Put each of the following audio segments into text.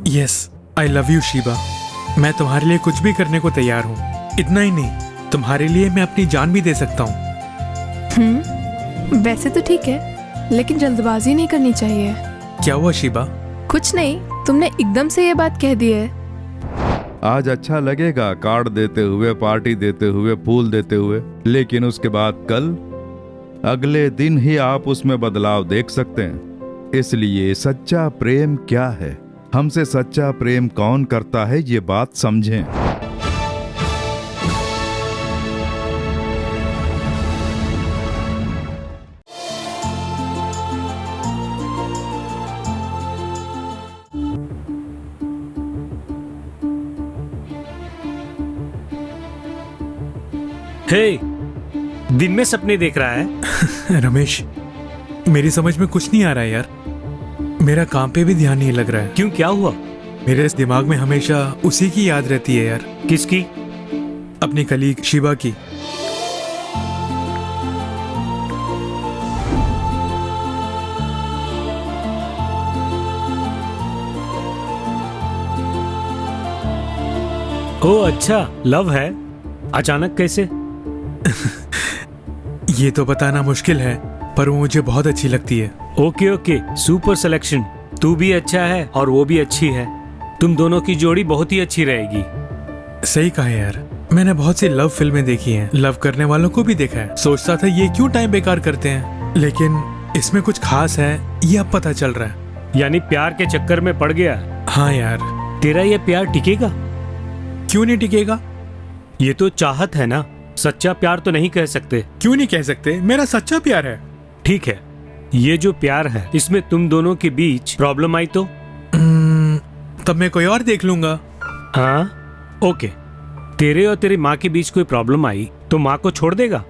Yes, I love you Sheeba. मैं तुम्हारे लिए कुछ भी करने को तैयार हूँ। इतना ही नहीं, तुम्हारे लिए मैं अपनी जान भी दे सकता हूँ। वैसे तो ठीक है, लेकिन जल्दबाजी नहीं करनी चाहिए। क्या हुआ शीबा? कुछ नहीं, तुमने एकदम से ये बात कह दी है। आज अच्छा लगेगा कार्ड देते हुए, पार्टी देते हुए, फूल देते हुए, लेकिन उसके बाद कल अगले दिन ही आप उसमें बदलाव देख सकते हैं। इसलिए सच्चा प्रेम क्या है, हमसे सच्चा प्रेम कौन करता है, ये बात समझें। हे, दिन में सपने देख रहा है? रमेश, मेरी समझ में कुछ नहीं आ रहा है यार। मेरा काम पे भी ध्यान नहीं लग रहा है। क्यों, क्या हुआ? मेरे इस दिमाग में हमेशा उसी की याद रहती है यार। किसकी? अपनी कलीग शिवा की। ओह अच्छा, लव है? अचानक कैसे? ये तो बताना मुश्किल है, पर वो मुझे बहुत अच्छी लगती है। Okay okay, super selection. तू भी अच्छा है और वो भी अच्छी है। तुम दोनों की जोड़ी बहुत ही अच्छी रहेगी। सही कहा यार। मैंने बहुत सी लव फिल्में देखी हैं, लव करने वालों को भी देखा है। सोचता था ये क्यों टाइम बेकार करते हैं, लेकिन इसमें कुछ खास है, ये अब पता चल रहा है। यानी प्यार के चक्कर में पड़ गया? हाँ यार। तेरा ये प्यार टिकेगा? क्यों नहीं टिकेगा? ये तो चाहत है ना, सच्चा प्यार तो नहीं कह सकते। क्यों नहीं कह सकते? मेरा सच्चा प्यार है। ठीक है, ये जो प्यार है इसमें तुम दोनों के बीच प्रॉब्लम आई तो? तब मैं कोई और देख लूंगा। हाँ ओके, तेरे और तेरी माँ के बीच कोई प्रॉब्लम आई तो माँ को छोड़ देगा?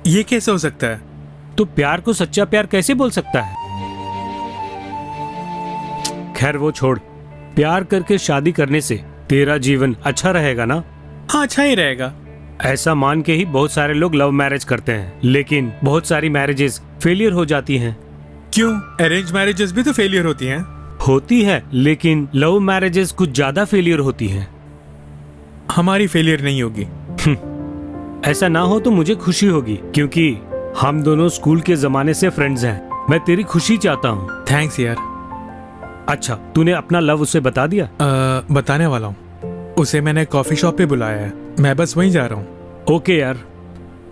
ये कैसे हो सकता है? तो प्यार को सच्चा प्यार कैसे बोल सकता है? खैर वो छोड़, प्यार करके शादी करने से तेरा जीवन अच्छा रहेगा ना? हाँ, अच्छा ही रहेगा। ऐसा मान के ही बहुत सारे लोग लव मैरिज करते हैं, लेकिन बहुत सारी मैरिजेस फेलियर हो जाती हैं। क्यों? अरेंज मैरिजेस भी तो फेलियर होती हैं। होती है, लेकिन लव मैरिजेस कुछ ज्यादा फेलियर होती हैं। हमारी फेलियर नहीं होगी। ऐसा ना हो तो मुझे खुशी होगी, क्योंकि हम दोनों स्कूल के जमाने से फ्रेंड्स हैं। मैं तेरी खुशी चाहता हूँ। थैंक्स यार। अच्छा, तूने अपना लव उसे बता दिया? बताने वाला हूँ। उसे मैंने कॉफी शॉप पे बुलाया है, मैं बस वहीं जा रहा हूँ। ओके यार,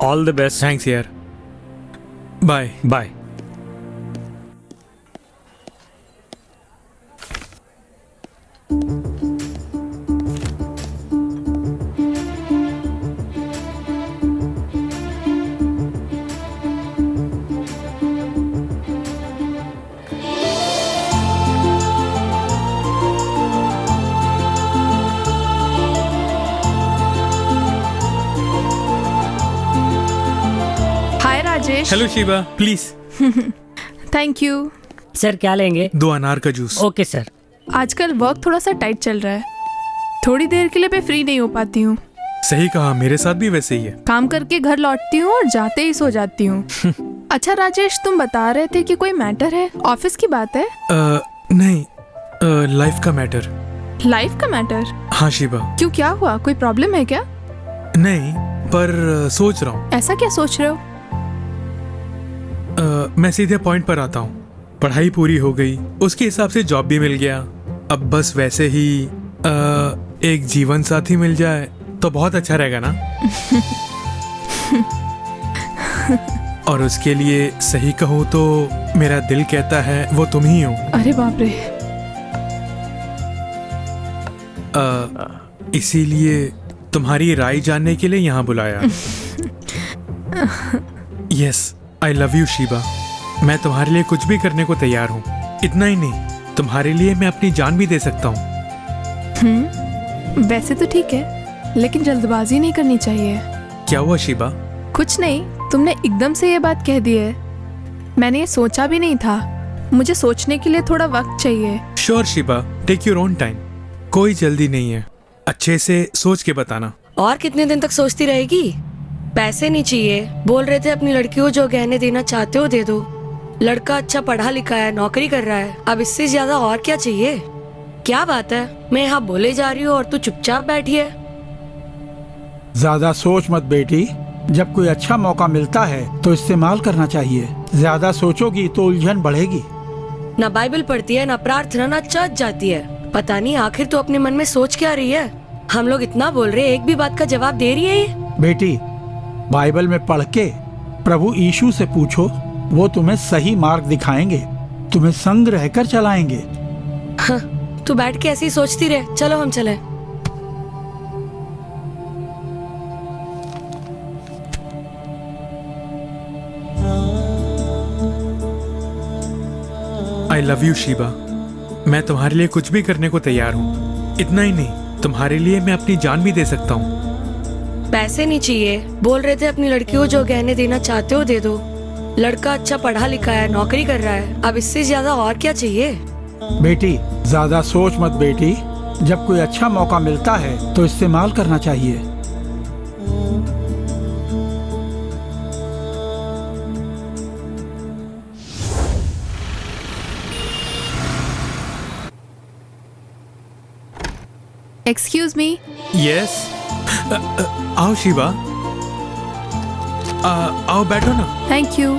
ऑल द बेस्ट। थैंक्स यार, bye bye. Hi Rajesh. Hello Shiva, please. Thank you. Sir क्या लेंगे? 2 अनार का जूस। Okay sir. आजकल वर्क थोड़ा सा टाइट चल रहा है, थोड़ी देर के लिए मैं फ्री नहीं हो पाती हूँ। सही कहा, मेरे साथ भी वैसे ही है। काम करके घर लौटती हूँ और जाते ही सो जाती हूँ। अच्छा राजेश, तुम बता रहे थे कि कोई मैटर है, ऑफिस की बात है? नहीं, लाइफ का मैटर। लाइफ का मैटर? हाँ शिवा। क्यों, क्या हुआ? कोई प्रॉब्लम है क्या? नहीं, पर सोच रहा हूँ। ऐसा क्या सोच रहे हो? मैं सीधे पॉइंट पर आता हूँ। पढ़ाई पूरी हो गई, उसके हिसाब से जॉब भी मिल गया। अब बस वैसे ही एक जीवन साथी मिल जाए तो बहुत अच्छा रहेगा ना। और उसके लिए सही कहूँ तो मेरा दिल कहता है वो तुम ही हो। अरे बाप रे। इसीलिए तुम्हारी राय जानने के लिए यहाँ बुलाया। Yes, I love you Sheeba. मैं तुम्हारे लिए कुछ भी करने को तैयार हूँ। इतना ही नहीं, तुम्हारे लिए मैं अपनी जान भी दे सकता हूँ। वैसे तो ठीक है, लेकिन जल्दबाजी नहीं करनी चाहिए। क्या हुआ शीबा? कुछ नहीं, तुमने एकदम से ये बात कह दी है। मैंने ये सोचा भी नहीं था, मुझे सोचने के लिए थोड़ा वक्त चाहिए। Sure Sheeba, take your own time. कोई जल्दी नहीं है, अच्छे से सोच के बताना। और कितने दिन तक सोचती रहेगी? पैसे नहीं चाहिए, बोल रहे थे अपनी लड़की को जो गहने देना चाहते हो दे दो। लड़का अच्छा पढ़ा लिखा है, नौकरी कर रहा है, अब इससे ज्यादा और क्या चाहिए? क्या बात है, मैं यहाँ बोले जा रही हूँ और तू चुपचाप बैठी है। ज्यादा सोच मत बेटी, जब कोई अच्छा मौका मिलता है तो इस्तेमाल करना चाहिए। ज्यादा सोचोगी तो उलझन बढ़ेगी। ना बाइबल पढ़ती है, ना प्रार्थना, ना चर्च जाती है। पता नहीं आखिर तो अपने मन में सोच क्या रही है। हम लोग इतना बोल रहे हैं, एक भी बात का जवाब दे रही है ये। बेटी, बाइबल में पढ़ के प्रभु यीशु से पूछो, वो तुम्हें सही मार्ग दिखाएंगे, तुम्हें संग रहकर चलाएंगे। हाँ, तू बैठ के ऐसे ही सोचती रहे। चलो हम चले। I love you Sheeba. मैं तुम्हारे लिए कुछ भी करने को तैयार हूँ। इतना ही नहीं, तुम्हारे लिए मैं अपनी जान भी दे सकता हूँ। पैसे नहीं चाहिए। बोल रहे थे अपनी लड़की को जो गहने देना चाहते हो दे दो। लड़का अच्छा पढ़ा लिखा है, नौकरी कर रहा है। अब इससे ज्यादा और क्या चाहिए। बेटी, ज्यादा सोच मत बेटी, जब कोई अच्छा मौका मिलता है तो इस्तेमाल करना चाहिए। Excuse me. यस, आओ शीबा। आओ बैठो ना। Thank you.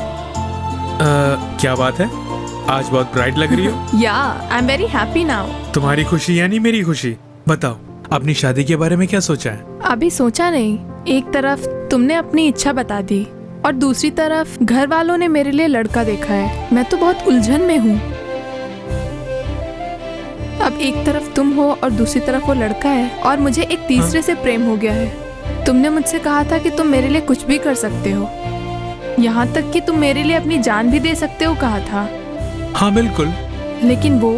क्या बात है, आज बहुत ब्राइट लग रही हो। या, I am very happy now. तुम्हारी खुशी यानी मेरी खुशी। बताओ, अपनी शादी के बारे में क्या सोचा है? अभी सोचा नहीं। एक तरफ तुमने अपनी इच्छा बता दी और दूसरी तरफ घर वालों ने मेरे लिए लड़का देखा है। मैं तो बहुत उलझन में हूँ। अब एक तरफ तुम हो और दूसरी तरफ वो लड़का है और मुझे एक तीसरे से प्रेम हो गया है। तुमने मुझसे कहा था कि तुम मेरे लिए कुछ भी कर सकते हो, यहाँ तक कि तुम मेरे लिए अपनी जान भी दे सकते हो कहा था। हाँ बिल्कुल। लेकिन वो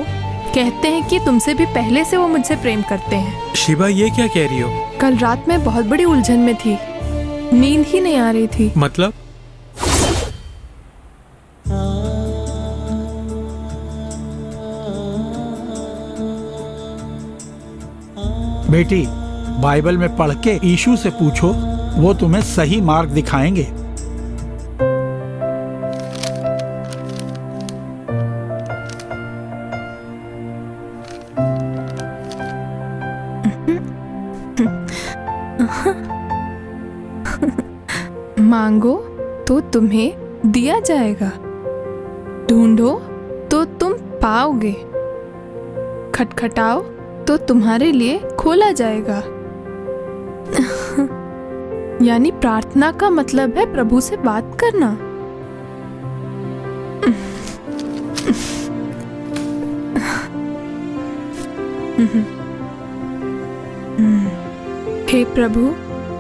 कहते हैं कि तुमसे भी पहले से वो मुझसे प्रेम करते हैं। शिबा, ये क्या कह रही हो? कल रात मैं बहुत बड़ी उलझन में थी, नींद ही नहीं आ रही थी। मतलब? बेटी, बाइबल में पढ़ के यीशु से पूछो, वो तुम्हें सही मार्ग दिखाएंगे। मांगो तो तुम्हें दिया जाएगा, ढूंढो तो तुम पाओगे, खटखटाओ तो तुम्हारे लिए खोला जाएगा। यानी प्रार्थना का मतलब है प्रभु से बात करना। हे प्रभु,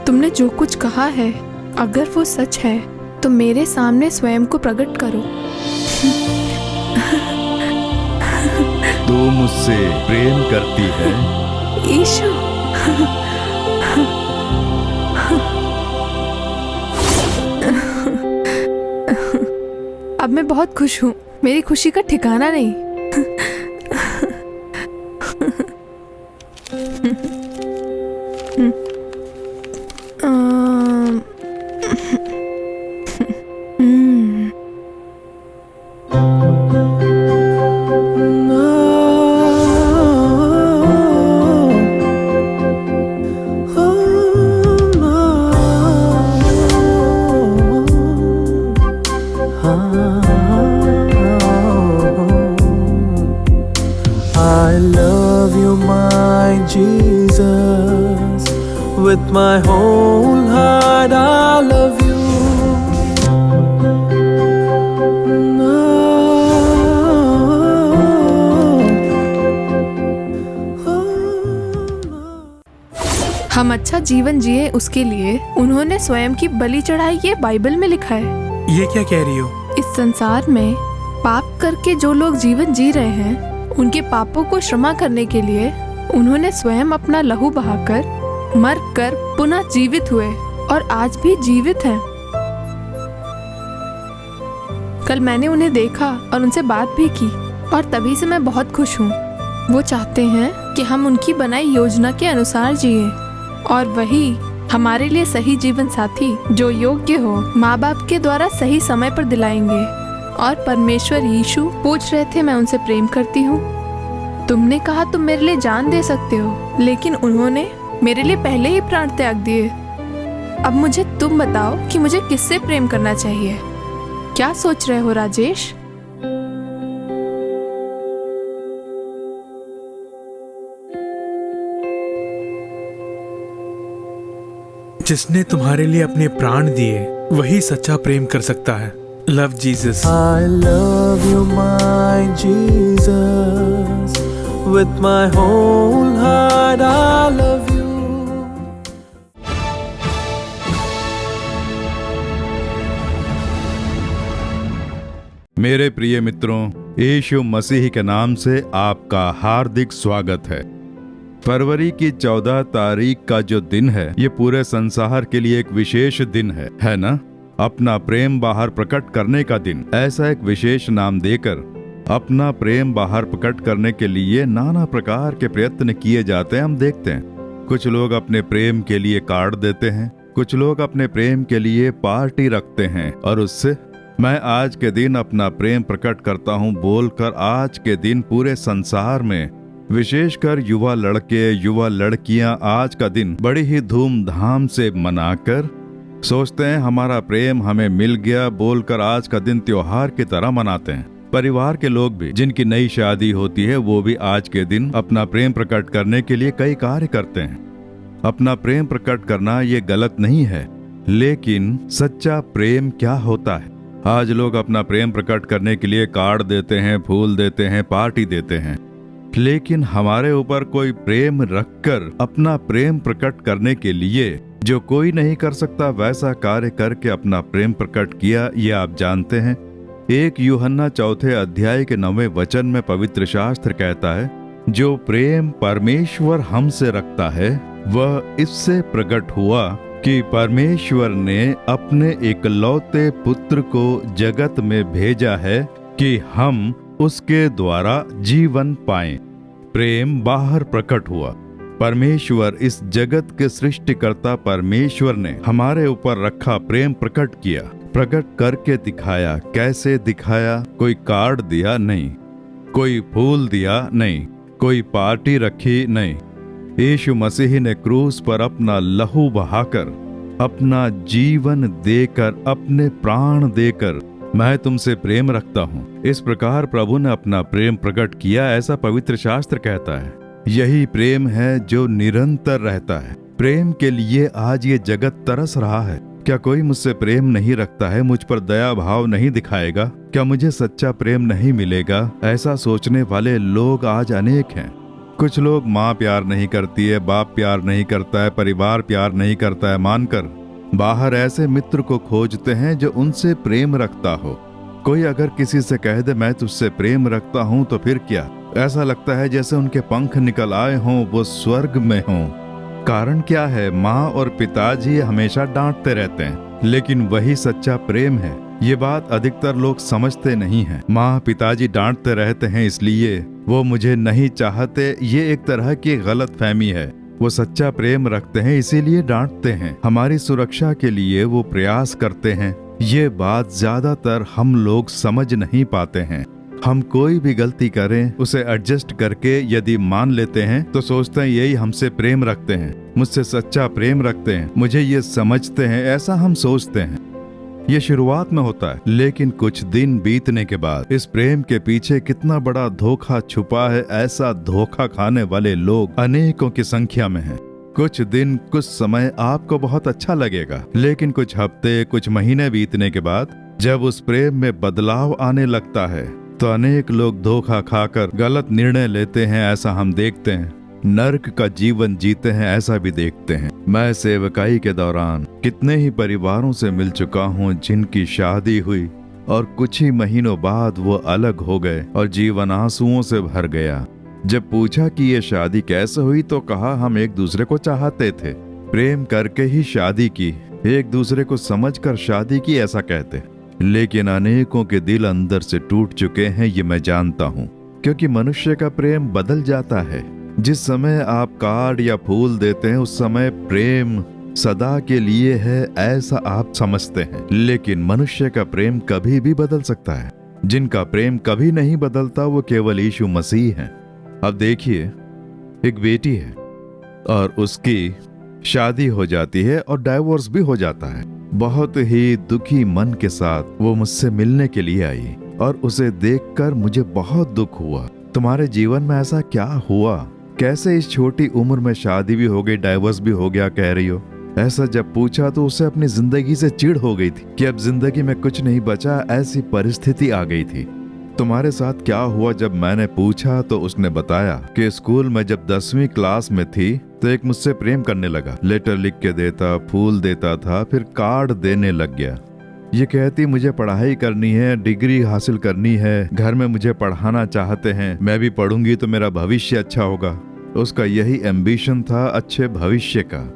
तुमने जो कुछ कहा है, अगर वो सच है तो मेरे सामने स्वयं को प्रकट करो। तू मुझसे प्रेम करती है? यीशु, अब मैं बहुत खुश हूँ। मेरी खुशी का ठिकाना नहीं। I love you, my Jesus, with my whole heart I love you. हम अच्छा जीवन जिए उसके लिए उन्होंने स्वयं की बलि चढ़ाई, ये बाइबल में लिखा है। ये क्या कह रही हो? इस संसार में पाप करके जो लोग जीवन जी रहे हैं, उनके पापों को क्षमा करने के लिए उन्होंने स्वयं अपना लहू बहाकर मर कर पुनः जीवित हुए और आज भी जीवित हैं। कल मैंने उन्हें देखा और उनसे बात भी की और तभी से मैं बहुत खुश हूँ। वो चाहते हैं कि हम उनकी बनाई योजना के अनुसार जिए और वही हमारे लिए सही जीवन साथी जो योग्य हो माँ बाप के द्वारा सही समय पर दिलाएंगे। और परमेश्वर यीशु पूछ रहे थे, मैं उनसे प्रेम करती हूँ। तुमने कहा तुम मेरे लिए जान दे सकते हो, लेकिन उन्होंने मेरे लिए पहले ही प्राण त्याग दिए। अब मुझे तुम बताओ कि मुझे किससे प्रेम करना चाहिए। क्या सोच रहे हो राजेश? जिसने तुम्हारे लिए अपने प्राण दिए वही सच्चा प्रेम कर सकता है। Love Jesus. I love you, my Jesus. With my whole heart, I love you. मेरे प्रिय मित्रों, यीशु मसीह के नाम से आपका हार्दिक स्वागत है। फरवरी की 14 तारीख का जो दिन है, ये पूरे संसार के लिए एक विशेष दिन है ना? अपना प्रेम बाहर प्रकट करने का दिन। ऐसा एक विशेष नाम देकर अपना प्रेम बाहर प्रकट करने के लिए नाना प्रकार के प्रयत्न किए जाते हैं। हम देखते हैं कुछ लोग अपने प्रेम के लिए कार्ड देते हैं, कुछ लोग अपने प्रेम के लिए पार्टी रखते हैं और उससे मैं आज के दिन अपना प्रेम प्रकट करता हूं बोलकर आज के दिन पूरे संसार में, विशेषकर युवा लड़के युवा लड़कियां आज का दिन बड़ी ही धूमधाम से मनाकर सोचते हैं हमारा प्रेम हमें मिल गया बोलकर आज का दिन त्योहार की तरह मनाते हैं। परिवार के लोग भी, जिनकी नई शादी होती है, वो भी आज के दिन अपना प्रेम प्रकट करने के लिए कई कार्य करते हैं। अपना प्रेम प्रकट करना ये गलत नहीं है, लेकिन सच्चा प्रेम क्या होता है? आज लोग अपना प्रेम प्रकट करने के लिए कार्ड देते हैं, फूल देते हैं, पार्टी देते हैं, लेकिन हमारे ऊपर कोई प्रेम रखकर अपना प्रेम प्रकट करने के लिए जो कोई नहीं कर सकता वैसा कार्य करके अपना प्रेम प्रकट किया, ये आप जानते हैं। 1 यूहन्ना 4 अध्याय के 9वें वचन में पवित्र शास्त्र कहता है, जो प्रेम परमेश्वर हमसे रखता है वह इससे प्रकट हुआ कि परमेश्वर ने अपने इकलौते पुत्र को जगत में भेजा है कि हम उसके द्वारा जीवन पाएं। प्रेम बाहर प्रकट हुआ। परमेश्वर, इस जगत के सृष्टिकर्ता परमेश्वर ने हमारे ऊपर रखा प्रेम प्रकट किया, प्रकट करके दिखाया। कैसे दिखाया? कोई कार्ड दिया नहीं, कोई फूल दिया नहीं, कोई पार्टी रखी नहीं। यीशु मसीह ने क्रूस पर अपना लहू बहाकर, अपना जीवन देकर, अपने प्राण देकर, मैं तुमसे प्रेम रखता हूँ, इस प्रकार प्रभु ने अपना प्रेम प्रकट किया। ऐसा पवित्र शास्त्र कहता है। यही प्रेम है जो निरंतर रहता है। प्रेम के लिए आज ये जगत तरस रहा है। क्या कोई मुझसे प्रेम नहीं रखता है? मुझ पर दया भाव नहीं दिखाएगा? क्या मुझे सच्चा प्रेम नहीं मिलेगा? ऐसा सोचने वाले लोग आज अनेक हैं। कुछ लोग माँ प्यार नहीं करती है, बाप प्यार नहीं करता है, परिवार प्यार नहीं करता है मानकर बाहर ऐसे मित्र को खोजते हैं जो उनसे प्रेम रखता हो। कोई अगर किसी से कह दे मैं तुझसे प्रेम रखता हूँ तो फिर क्या? ऐसा लगता है जैसे उनके पंख निकल आए हों, वो स्वर्ग में हों। कारण क्या है? माँ और पिताजी हमेशा डांटते रहते हैं, लेकिन वही सच्चा प्रेम है। ये बात अधिकतर लोग समझते नहीं हैं। माँ पिताजी डांटते रहते हैं इसलिए वो मुझे नहीं चाहते, ये एक तरह की गलतफहमी है। वो सच्चा प्रेम रखते हैं इसीलिए डांटते हैं। हमारी सुरक्षा के लिए वो प्रयास करते हैं। ये बात ज्यादातर हम लोग समझ नहीं पाते हैं। हम कोई भी गलती करें उसे एडजस्ट करके यदि मान लेते हैं तो सोचते हैं यही हमसे प्रेम रखते हैं, मुझसे सच्चा प्रेम रखते हैं, मुझे ये समझते हैं, ऐसा हम सोचते हैं। ये शुरुआत में होता है, लेकिन कुछ दिन बीतने के बाद इस प्रेम के पीछे कितना बड़ा धोखा छुपा है, ऐसा धोखा खाने वाले लोग अनेकों की संख्या में हैं। कुछ दिन, कुछ समय आपको बहुत अच्छा लगेगा, लेकिन कुछ हफ्ते, कुछ महीने बीतने के बाद जब उस प्रेम में बदलाव आने लगता है तो अनेक लोग धोखा खाकर गलत निर्णय लेते हैं। ऐसा हम देखते हैं। नर्क का जीवन जीते हैं, ऐसा भी देखते हैं। मैं सेवकाई के दौरान कितने ही परिवारों से मिल चुका हूँ जिनकी शादी हुई और कुछ ही महीनों बाद वो अलग हो गए और जीवन आंसुओं से भर गया। जब पूछा कि ये शादी कैसे हुई तो कहा हम एक दूसरे को चाहते थे, प्रेम करके ही शादी की, एक दूसरे को समझकर शादी की, ऐसा कहते। लेकिन अनेकों के दिल अंदर से टूट चुके हैं, ये मैं जानता हूँ, क्योंकि मनुष्य का प्रेम बदल जाता है। जिस समय आप कार्ड या फूल देते हैं उस समय प्रेम सदा के लिए है, ऐसा आप समझते हैं, लेकिन मनुष्य का प्रेम कभी भी बदल सकता है। जिनका प्रेम कभी नहीं बदलता वो केवल यीशु मसीह हैं। अब देखिए, एक बेटी है और उसकी शादी हो जाती है और डाइवोर्स भी हो जाता है। बहुत ही दुखी मन के साथ वो मुझसे मिलने के लिए आई और उसे देखकर मुझे बहुत दुख हुआ। तुम्हारे जीवन में ऐसा क्या हुआ? कैसे इस छोटी उम्र में शादी भी हो गई, डाइवोर्स भी हो गया कह रही हो? ऐसा जब पूछा तो उसे अपनी जिंदगी से चिढ़ हो गई थी कि अब जिंदगी में कुछ नहीं बचा, ऐसी परिस्थिति आ गई थी। तुम्हारे साथ क्या हुआ? जब मैंने पूछा तो उसने बताया कि स्कूल में जब 10वीं क्लास में थी तो एक मुझसे प्रेम करने लगा। लेटर लिख के देता, फूल देता था, फिर कार्ड देने लग गया। ये कहती मुझे पढ़ाई करनी है, डिग्री हासिल करनी है, घर में मुझे पढ़ाना चाहते हैं, मैं भी पढ़ूंगी तो मेरा भविष्य अच्छा होगा। उसका यही एम्बिशन था, अच्छे भविष्य का।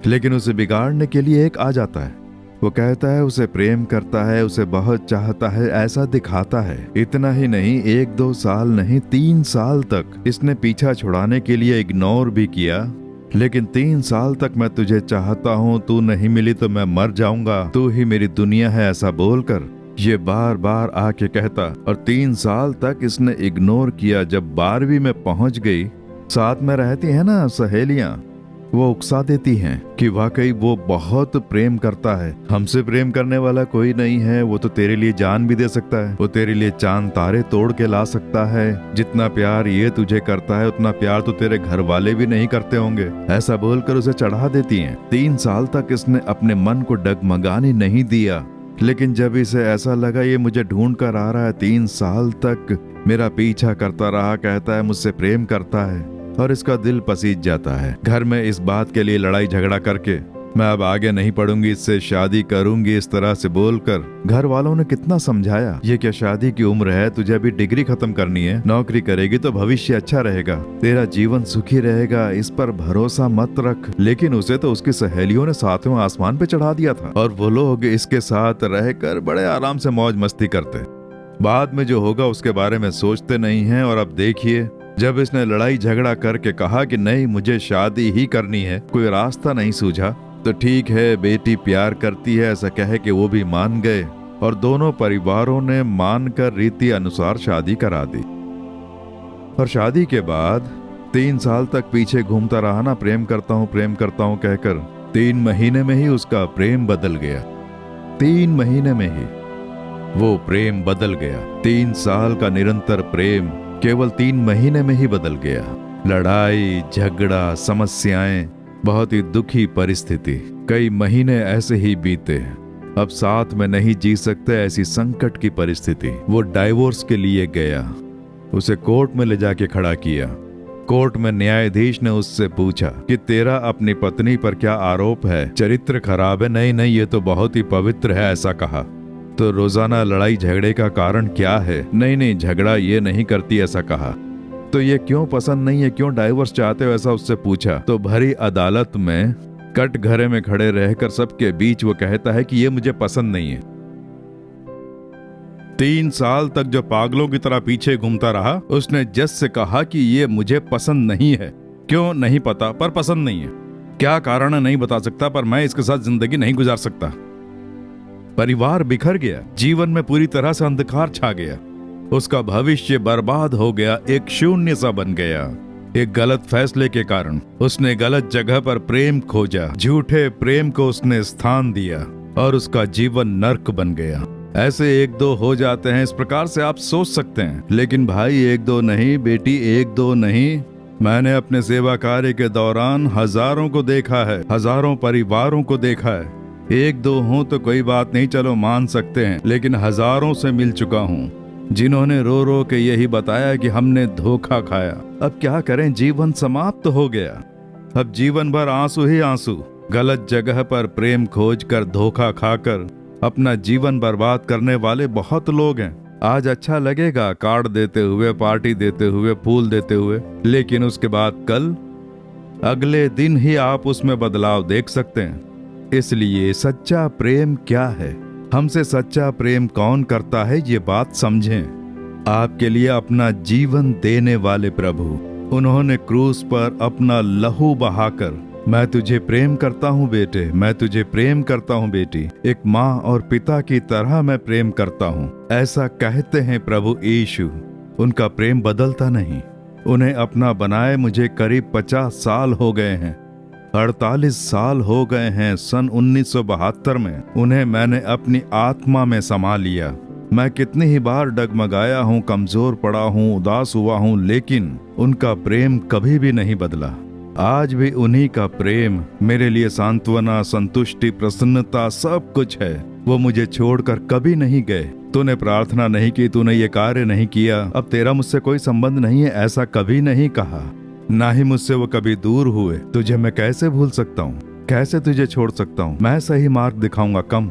लेकिन उसे बिगाड़ने के लिए एक आ जाता है। वो कहता है उसे प्रेम करता है, उसे बहुत चाहता है, ऐसा दिखाता है। इतना ही नहीं, 1-2 साल नहीं, 3 साल तक इसने पीछा छुड़ाने के लिए इग्नोर भी किया। लेकिन 3 साल तक मैं तुझे चाहता हूँ, तू नहीं मिली तो मैं मर जाऊंगा, तू ही मेरी दुनिया है, ऐसा बोलकर ये बार बार आके कहता। और 3 साल तक इसने इग्नोर किया। जब 12वीं में पहुंच गई, साथ में रहती है ना सहेलियां, वो उकसा देती हैं कि वाकई वो बहुत प्रेम करता है, हमसे प्रेम करने वाला कोई नहीं है, वो तो तेरे लिए जान भी दे सकता है, वो तेरे लिए चांद तारे तोड़ के ला सकता है। जितना प्यार ये तुझे करता है उतना प्यार तो तेरे घर वाले भी नहीं करते होंगे, ऐसा बोलकर उसे चढ़ा देती हैं। 3 साल तक इसने अपने मन को डगमगाने नहीं दिया। लेकिन जब इसे ऐसा लगा ये मुझे ढूंढ कर आ रहा है, 3 साल तक मेरा पीछा करता रहा, कहता है मुझसे प्रेम करता है, और इसका दिल पसीज जाता है। घर में इस बात के लिए लड़ाई झगड़ा करके मैं अब आगे नहीं पढ़ूंगी, इससे शादी करूंगी, इस तरह से बोलकर घर वालों ने कितना समझाया, ये क्या शादी की उम्र है, तुझे अभी डिग्री खत्म करनी है, नौकरी करेगी तो भविष्य अच्छा रहेगा, तेरा जीवन सुखी रहेगा, इस पर भरोसा मत रख। लेकिन उसे तो उसकी सहेलियों ने 7वें आसमान पे चढ़ा दिया था और वो लोग इसके साथ रहकर बड़े आराम से मौज मस्ती करते। बाद में जो होगा उसके बारे में सोचते नहीं है। और अब देखिए, जब इसने लड़ाई झगड़ा करके कहा कि नहीं मुझे शादी ही करनी है, कोई रास्ता नहीं सूझा, तो ठीक है बेटी प्यार करती है ऐसा कहे कि वो भी मान गए और दोनों परिवारों ने मानकर रीति अनुसार शादी करा दी। और शादी के बाद 3 साल तक पीछे घूमता रहा ना, प्रेम करता हूँ कहकर। 3 महीने में ही उसका प्रेम बदल गया। 3 महीने में ही वो प्रेम बदल गया। 3 साल का निरंतर प्रेम केवल 3 महीने में ही बदल गया। लड़ाई झगड़ा, समस्याएं, बहुत ही दुखी परिस्थिति, कई महीने ऐसे ही बीते। अब साथ में नहीं जी सकते, ऐसी संकट की परिस्थिति। वो डाइवोर्स के लिए गया, उसे कोर्ट में ले जाके खड़ा किया। कोर्ट में न्यायाधीश ने उससे पूछा कि तेरा अपनी पत्नी पर क्या आरोप है, चरित्र खराब है? नहीं, ये तो बहुत ही पवित्र है, ऐसा कहा। तो रोजाना लड़ाई झगड़े का कारण क्या है? नहीं, झगड़ा ये नहीं करती, ऐसा कहा। तो ये क्यों पसंद नहीं है, क्यों डाइवोर्स चाहते हो, ऐसा उससे पूछा। तो भरी अदालत में कटघरे में खड़े रहकर सबके बीच वो कहता है कि ये मुझे पसंद नहीं है। 3 साल तक जो पागलों की तरह पीछे घूमता रहा, उसने जज से कहा कि ये मुझे पसंद नहीं है। क्यों नहीं पता, पर पसंद नहीं है। क्या कारण है नहीं बता सकता, पर मैं इसके साथ जिंदगी नहीं गुजार सकता। परिवार बिखर गया, जीवन में पूरी तरह से अंधकार छा गया, उसका भविष्य बर्बाद हो गया, एक शून्य सा बन गया। एक गलत फैसले के कारण उसने गलत जगह पर प्रेम खोजा, झूठे प्रेम को उसने स्थान दिया और उसका जीवन नर्क बन गया। ऐसे 1-2 हो जाते हैं, इस प्रकार से आप सोच सकते हैं। लेकिन भाई 1-2 नहीं, बेटी 1-2 नहीं, मैंने अपने सेवा कार्य के दौरान हजारों को देखा है, हजारों परिवारों को देखा है। 1-2 हो तो कोई बात नहीं, चलो मान सकते हैं, लेकिन हजारों से मिल चुका हूँ जिन्होंने रो रो के यही बताया कि हमने धोखा खाया। अब क्या करें, जीवन समाप्त हो गया। अब जीवन भर आंसू ही आंसू। गलत जगह पर प्रेम खोज कर, धोखा खाकर अपना जीवन बर्बाद करने वाले बहुत लोग हैं। आज अच्छा लगेगा कार्ड देते हुए, पार्टी देते हुए, फूल देते हुए, लेकिन उसके बाद कल, अगले दिन ही आप उसमें बदलाव देख सकते हैं। इसलिए सच्चा प्रेम क्या है, हमसे सच्चा प्रेम कौन करता है, ये बात समझें। आपके लिए अपना जीवन देने वाले प्रभु, उन्होंने क्रूस पर अपना लहू बहाकर, मैं तुझे प्रेम करता हूँ बेटे, मैं तुझे प्रेम करता हूँ बेटी, एक माँ और पिता की तरह मैं प्रेम करता हूँ, ऐसा कहते हैं प्रभु यीशु। उनका प्रेम बदलता नहीं, उन्हें अपना बनाए मुझे करीब 50 साल हो गए हैं। 48 साल हो गए हैं। सन 1972 में उन्हें मैंने अपनी आत्मा में समा लिया। मैं कितनी ही बार डगमगाया हूँ, कमजोर पड़ा हूँ, उदास हुआ हूँ, लेकिन उनका प्रेम कभी भी नहीं बदला। आज भी उन्हीं का प्रेम मेरे लिए सांत्वना, संतुष्टि, प्रसन्नता सब कुछ है। वो मुझे छोड़कर कभी नहीं गए। तूने प्रार्थना नहीं की, तूने ये कार्य नहीं किया, अब तेरा मुझसे कोई संबंध नहीं है, ऐसा कभी नहीं कहा। ना ही मुझसे वो कभी दूर हुए। तुझे मैं कैसे भूल सकता हूँ, कैसे तुझे छोड़ सकता हूँ। मैं सही मार्ग दिखाऊंगा, कम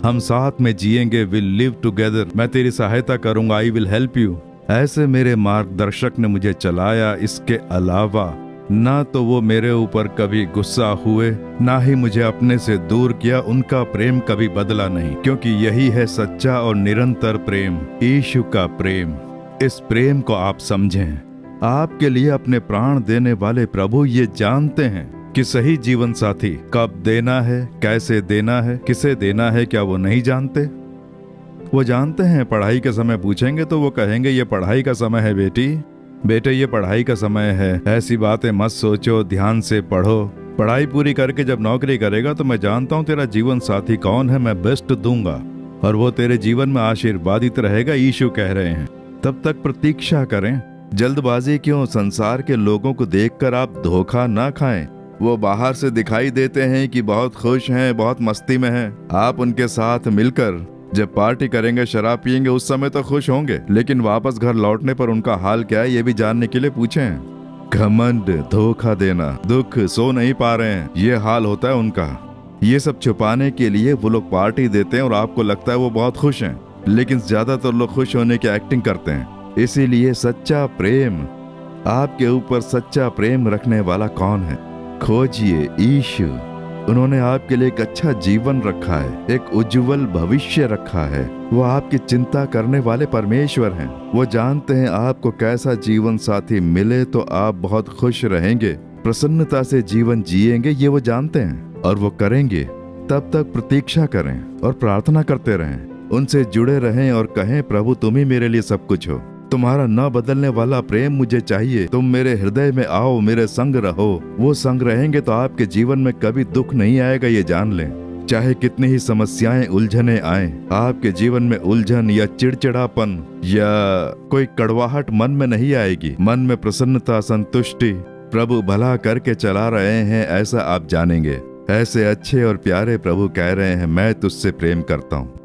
हम साथ में जिएंगे, विल लिव टुगेदर। मैं तेरी सहायता करूंगा, आई विल हेल्प यू। ऐसे मेरे मार्गदर्शक ने मुझे चलाया। इसके अलावा ना तो वो मेरे ऊपर कभी गुस्सा हुए, ना ही मुझे अपने से दूर किया। उनका प्रेम कभी बदला नहीं, क्योंकि यही है सच्चा और निरंतर प्रेम, यीशु का प्रेम। इस प्रेम को आप समझें। आपके लिए अपने प्राण देने वाले प्रभु ये जानते हैं कि सही जीवन साथी कब देना है, कैसे देना है, किसे देना है। क्या वो नहीं जानते? वो जानते हैं। पढ़ाई के समय पूछेंगे तो वो कहेंगे ये पढ़ाई का समय है बेटी, बेटे ये पढ़ाई का समय है। ऐसी बातें मत सोचो, ध्यान से पढ़ो। पढ़ाई पूरी करके जब नौकरी करेगा तो मैं जानता हूँ तेरा जीवन साथी कौन है, मैं बेस्ट दूंगा और वो तेरे जीवन में आशीर्वादित रहेगा, यीशु कह रहे हैं। तब तक प्रतीक्षा करें। जल्दबाजी क्यों? संसार के लोगों को देखकर आप धोखा ना खाएं। वो बाहर से दिखाई देते हैं कि बहुत खुश हैं, बहुत मस्ती में हैं। आप उनके साथ मिलकर जब पार्टी करेंगे, शराब पिएंगे, उस समय तो खुश होंगे, लेकिन वापस घर लौटने पर उनका हाल क्या है ये भी जानने के लिए पूछें। घमंड, धोखा देना, दुख, सो नहीं पा रहे हैं, ये हाल होता है उनका। ये सब छुपाने के लिए वो लोग पार्टी देते हैं और आपको लगता है वो बहुत खुश हैं, लेकिन ज्यादातर लोग खुश होने की एक्टिंग करते हैं। इसीलिए सच्चा प्रेम, आपके ऊपर सच्चा प्रेम रखने वाला कौन है? खोजिए यीशु। उन्होंने आपके लिए एक अच्छा जीवन रखा है, एक उज्जवल भविष्य रखा है। वो आपकी चिंता करने वाले परमेश्वर हैं। वो जानते हैं आपको कैसा जीवन साथी मिले तो आप बहुत खुश रहेंगे, प्रसन्नता से जीवन जिएंगे, ये वो जानते हैं और वो करेंगे। तब तक प्रतीक्षा करें और प्रार्थना करते रहें, उनसे जुड़े रहें और कहें प्रभु तुम ही मेरे लिए सब कुछ हो। तुम्हारा न बदलने वाला प्रेम मुझे चाहिए। तुम मेरे हृदय में आओ, मेरे संग रहो। वो संग रहेंगे तो आपके जीवन में कभी दुख नहीं आएगा, ये जान लें। चाहे कितनी ही समस्याएं, उलझने आए, आपके जीवन में उलझन या चिड़चिड़ापन या कोई कड़वाहट मन में नहीं आएगी। मन में प्रसन्नता, संतुष्टि, प्रभु भला करके चला रहे हैं ऐसा आप जानेंगे। ऐसे अच्छे और प्यारे प्रभु कह रहे हैं मैं तुझसे प्रेम करता हूँ।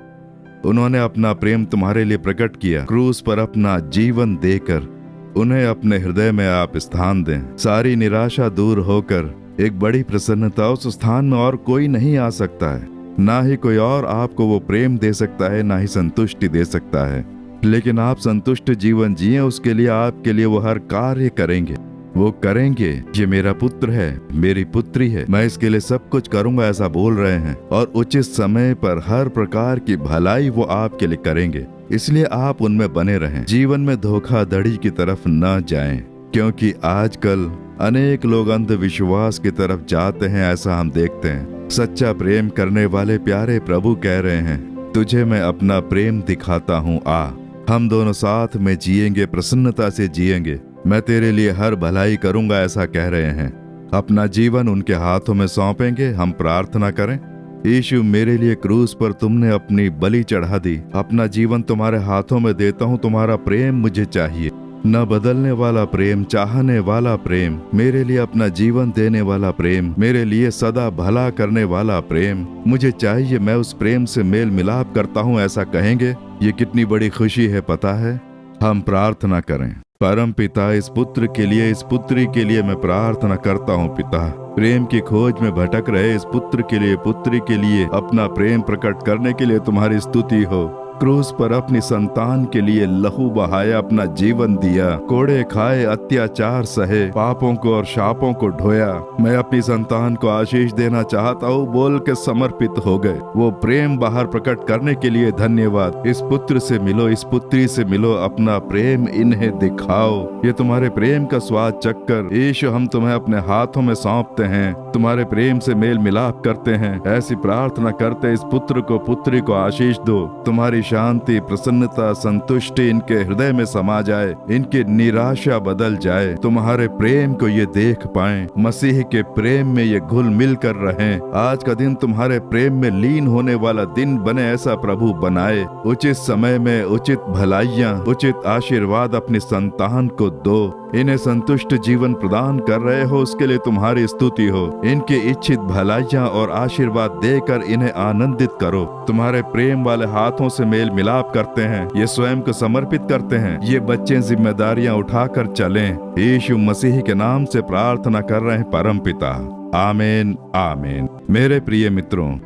उन्होंने अपना प्रेम तुम्हारे लिए प्रकट किया, क्रूस पर अपना जीवन देकर। उन्हें अपने हृदय में आप स्थान दें। सारी निराशा दूर होकर एक बड़ी प्रसन्नता, उस स्थान में और कोई नहीं आ सकता है। ना ही कोई और आपको वो प्रेम दे सकता है, ना ही संतुष्टि दे सकता है। लेकिन आप संतुष्ट जीवन जिए, उसके लिए आपके लिए वो हर कार्य करेंगे। वो करेंगे, ये मेरा पुत्र है, मेरी पुत्री है, मैं इसके लिए सब कुछ करूंगा ऐसा बोल रहे हैं। और उचित समय पर हर प्रकार की भलाई वो आपके लिए करेंगे। इसलिए आप उनमें बने रहें। जीवन में धोखाधड़ी की तरफ न जाएं, क्योंकि आजकल अनेक लोग अंधविश्वास की तरफ जाते हैं, ऐसा हम देखते हैं। सच्चा प्रेम करने वाले प्यारे प्रभु कह रहे हैं तुझे मैं अपना प्रेम दिखाता हूँ, आ हम दोनों साथ में जिएंगे, प्रसन्नता से जिएंगे। मैं तेरे लिए हर भलाई करूंगा ऐसा कह रहे हैं। अपना जीवन उनके हाथों में सौंपेंगे। हम प्रार्थना करें। यीशु मेरे लिए क्रूस पर तुमने अपनी बलि चढ़ा दी, अपना जीवन तुम्हारे हाथों में देता हूँ। तुम्हारा प्रेम मुझे चाहिए, न बदलने वाला प्रेम, चाहने वाला प्रेम, मेरे लिए अपना जीवन देने वाला प्रेम, मेरे लिए सदा भला करने वाला प्रेम मुझे चाहिए। मैं उस प्रेम से मेल मिलाप करता हूँ ऐसा कहेंगे। ये कितनी बड़ी खुशी है पता है। हम प्रार्थना करें। परम पिता, इस पुत्र के लिए, इस पुत्री के लिए मैं प्रार्थना करता हूँ पिता। प्रेम की खोज में भटक रहे इस पुत्र के लिए, पुत्री के लिए अपना प्रेम प्रकट करने के लिए तुम्हारी स्तुति हो। क्रूस पर अपनी संतान के लिए लहू बहाया, अपना जीवन दिया, कोड़े खाए, अत्याचार सहे, पापों को और शापों को ढोया। मैं अपनी संतान को आशीष देना चाहता हूँ बोल के समर्पित हो गए। वो प्रेम बाहर प्रकट करने के लिए धन्यवाद। इस पुत्र से मिलो, इस पुत्री से मिलो, अपना प्रेम इन्हें दिखाओ। ये तुम्हारे प्रेम का स्वाद चखकर यीशु हम तुम्हें अपने हाथों में सौंपते हैं, तुम्हारे प्रेम से मेल मिलाप करते हैं। ऐसी प्रार्थना करते इस पुत्र को पुत्री को आशीष दो। तुम्हारी शांति, प्रसन्नता, संतुष्टि इनके हृदय में समा जाए, इनकी निराशा बदल जाए। तुम्हारे प्रेम को ये देख पाएं, मसीह के प्रेम में ये घुल मिल कर रहें। आज का दिन तुम्हारे प्रेम में लीन होने वाला दिन बने, ऐसा प्रभु बनाए। उचित समय में उचित भलाइयाँ, उचित आशीर्वाद अपनी संतान को दो। इन्हें संतुष्ट जीवन प्रदान कर रहे हो, उसके लिए तुम्हारी स्तुति हो। इनकी इच्छित भलाइयाँ और आशीर्वाद देकर इन्हें आनंदित करो। तुम्हारे प्रेम वाले हाथों से मेल मिलाप करते हैं, ये स्वयं को समर्पित करते हैं। ये बच्चे जिम्मेदारियां उठाकर चलें। यीशु मसीह के नाम से प्रार्थना कर रहे हैं परम पिता, आमीन आमीन। मेरे प्रिय मित्रों,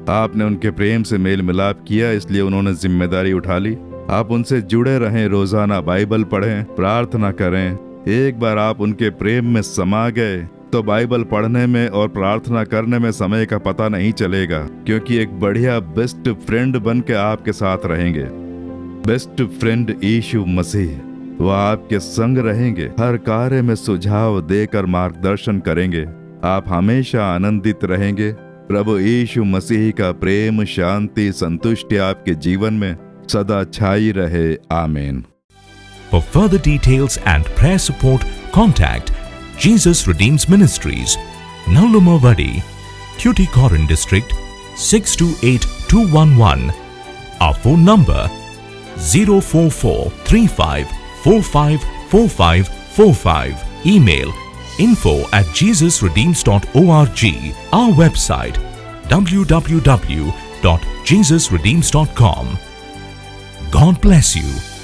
आपने उनके प्रेम से मेल मिलाप किया, इसलिए उन्होंने जिम्मेदारी उठा ली। आप उनसे जुड़े रहें, रोजाना बाइबल पढ़ें, प्रार्थना करें। एक बार आप उनके प्रेम में समा गए तो बाइबल पढ़ने में और प्रार्थना करने में समय का पता नहीं चलेगा, क्योंकि एक बढ़िया बेस्ट फ्रेंड बन के आपके साथ रहेंगे। बेस्ट फ्रेंड यीशु मसीह, वो आपके संग रहेंगे, हर कार्य में सुझाव देकर मार्गदर्शन करेंगे। आप हमेशा आनंदित रहेंगे। प्रभु यीशु मसीह का प्रेम, शांति, संतुष्टि आपके जीवन में सदा छाई रहे, आमीन। For further details and prayer support, contact Jesus Redeems Ministries, Nallumavadi, Tuticorin District, 628211. Our phone number 04435454545. Email info@jesusredeems.org. Our website www.jesusredeems.com. God bless you.